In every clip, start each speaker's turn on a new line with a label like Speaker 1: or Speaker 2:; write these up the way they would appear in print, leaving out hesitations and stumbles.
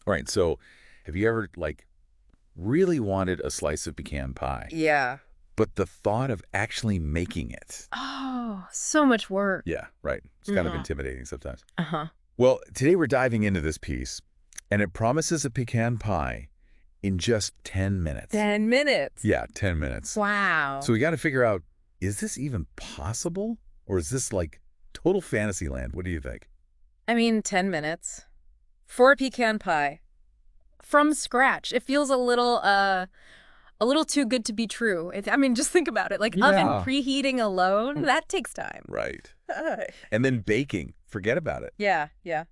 Speaker 1: All right, so have you ever, really wanted a slice of pecan pie,
Speaker 2: Yeah.
Speaker 1: but the thought of actually making it?
Speaker 2: Oh, so much work.
Speaker 1: Yeah, right. It's kind of
Speaker 2: Mm-hmm.
Speaker 1: intimidating sometimes.
Speaker 2: Uh-huh.
Speaker 1: Well, today we're diving into this piece, and it promises a pecan pie in just 10 minutes.
Speaker 2: 10 minutes.
Speaker 1: Yeah, 10 minutes.
Speaker 2: Wow.
Speaker 1: So we got to figure out, is this even possible? Or is this like total fantasy land? What do you think?
Speaker 2: I mean, 10 minutes for a pecan pie from scratch. It feels a little too good to be true. I mean, just think about it. Like oven
Speaker 1: Yeah.
Speaker 2: preheating alone, that takes time.
Speaker 1: Right. And then baking. Forget about it.
Speaker 2: Yeah, yeah.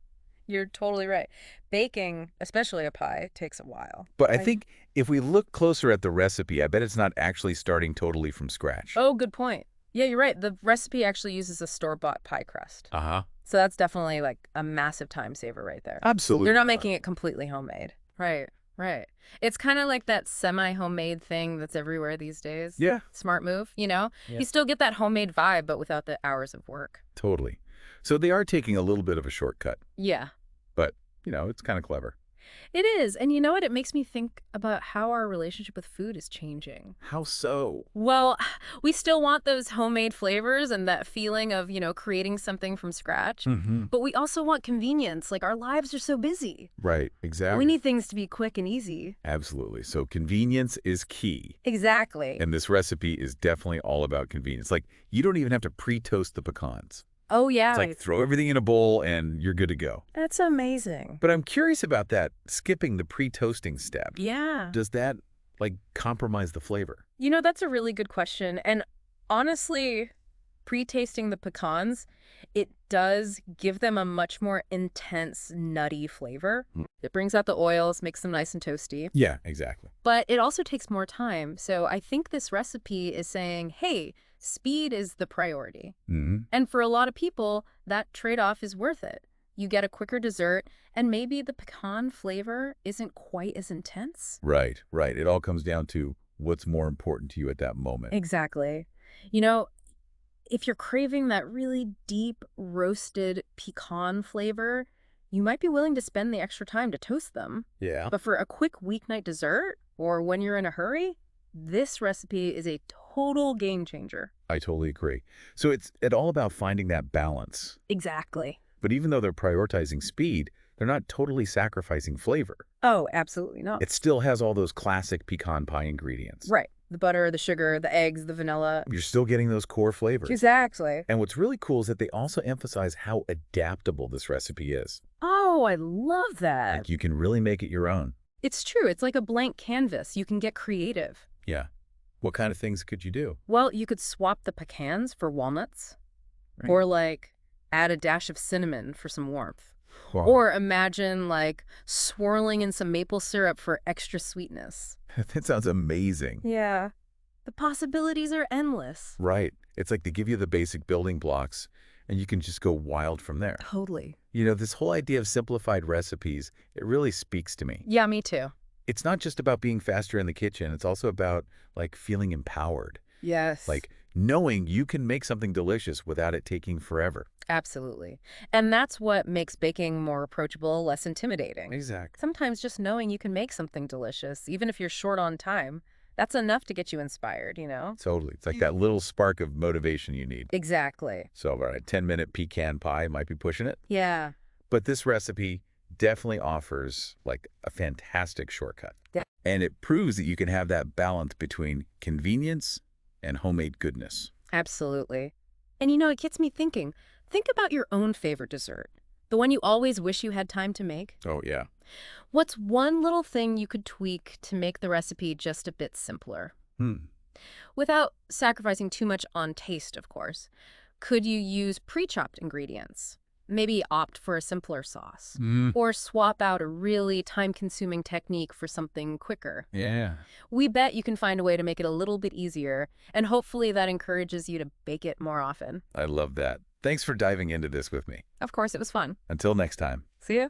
Speaker 2: You're totally right. Baking, especially a pie, takes a while.
Speaker 1: But I think if we look closer at the recipe, I bet it's not actually starting totally from scratch.
Speaker 2: Oh, good point. Yeah, you're right. The recipe actually uses a store-bought pie crust.
Speaker 1: Uh-huh.
Speaker 2: So that's definitely like a massive time saver right there.
Speaker 1: Absolutely.
Speaker 2: They're not making it completely homemade. Right, right. It's kind of like that semi-homemade thing that's everywhere these days.
Speaker 1: Yeah.
Speaker 2: Smart move, you know?
Speaker 1: Yeah.
Speaker 2: You still get that homemade vibe, but without the hours of work.
Speaker 1: Totally. So they are taking a little bit of a shortcut,
Speaker 2: Yeah.
Speaker 1: but, it's kind of clever.
Speaker 2: It is. And you know what? It makes me think about how our relationship with food is changing.
Speaker 1: How so?
Speaker 2: Well, we still want those homemade flavors and that feeling of, creating something from scratch.
Speaker 1: Mm-hmm.
Speaker 2: But we also want convenience. Like our lives are so busy.
Speaker 1: Right, exactly.
Speaker 2: We need things to be quick and easy.
Speaker 1: Absolutely. So convenience is key.
Speaker 2: Exactly.
Speaker 1: And this recipe is definitely all about convenience. Like, you don't even have to pre-toast the pecans.
Speaker 2: Oh, yeah.
Speaker 1: It's like throw everything in a bowl and you're good to go.
Speaker 2: That's amazing.
Speaker 1: But I'm curious about that, skipping the pre-toasting step.
Speaker 2: Yeah.
Speaker 1: Does that, compromise the flavor?
Speaker 2: That's a really good question. And honestly, pre-tasting the pecans, it does give them a much more intense, nutty flavor. It brings out the oils, makes them nice and toasty.
Speaker 1: Yeah, exactly.
Speaker 2: But it also takes more time. So I think this recipe is saying, hey, speed is the priority.
Speaker 1: Mm-hmm.
Speaker 2: And for a lot of people, that trade-off is worth it. You get a quicker dessert, and maybe the pecan flavor isn't quite as intense.
Speaker 1: Right, right. It all comes down to what's more important to you at that moment.
Speaker 2: Exactly. If you're craving that really deep roasted pecan flavor, you might be willing to spend the extra time to toast them.
Speaker 1: Yeah.
Speaker 2: But for a quick weeknight dessert, or when you're in a hurry, this recipe is a total game changer.
Speaker 1: I totally agree. So it's all about finding that balance.
Speaker 2: Exactly.
Speaker 1: But even though they're prioritizing speed, they're not totally sacrificing flavor.
Speaker 2: Oh, absolutely not.
Speaker 1: It still has all those classic pecan pie ingredients.
Speaker 2: Right. The butter, the sugar, the eggs, the vanilla.
Speaker 1: You're still getting those core flavors.
Speaker 2: Exactly.
Speaker 1: And what's really cool is that they also emphasize how adaptable this recipe is.
Speaker 2: Oh, I love that.
Speaker 1: Like you can really make it your own.
Speaker 2: It's true. It's like a blank canvas. You can get creative.
Speaker 1: Yeah. What kind of things could you do?
Speaker 2: Well, you could swap the pecans for walnuts.
Speaker 1: Right.
Speaker 2: Or add a dash of cinnamon for some warmth.
Speaker 1: Wow.
Speaker 2: Or imagine swirling in some maple syrup for extra sweetness.
Speaker 1: That sounds amazing.
Speaker 2: Yeah. The possibilities are endless.
Speaker 1: Right. It's like they give you the basic building blocks and you can just go wild from there.
Speaker 2: Totally.
Speaker 1: This whole idea of simplified recipes, it really speaks to me.
Speaker 2: Yeah, me too.
Speaker 1: It's not just about being faster in the kitchen. It's also about feeling empowered.
Speaker 2: Yes.
Speaker 1: Knowing you can make something delicious without it taking forever.
Speaker 2: Absolutely. And that's what makes baking more approachable, less intimidating.
Speaker 1: Exactly.
Speaker 2: Sometimes just knowing you can make something delicious, even if you're short on time, that's enough to get you inspired,
Speaker 1: Totally. It's like that little spark of motivation you need.
Speaker 2: Exactly.
Speaker 1: So, all right, 10-minute pecan pie might be pushing it.
Speaker 2: Yeah.
Speaker 1: But this recipe definitely offers a fantastic shortcut.
Speaker 2: Yeah.
Speaker 1: And it proves that you can have that balance between convenience and homemade goodness.
Speaker 2: Absolutely. And it gets me thinking. Think about your own favorite dessert, the one you always wish you had time to make.
Speaker 1: Oh, yeah.
Speaker 2: What's one little thing you could tweak to make the recipe just a bit simpler? Without sacrificing too much on taste, of course. Could you use pre-chopped ingredients? Maybe opt for a simpler sauce. Or swap out a really time-consuming technique for something quicker.
Speaker 1: Yeah.
Speaker 2: We bet you can find a way to make it a little bit easier, and hopefully that encourages you to bake it more often.
Speaker 1: I love that. Thanks for diving into this with me.
Speaker 2: Of course, it was fun.
Speaker 1: Until next time.
Speaker 2: See ya.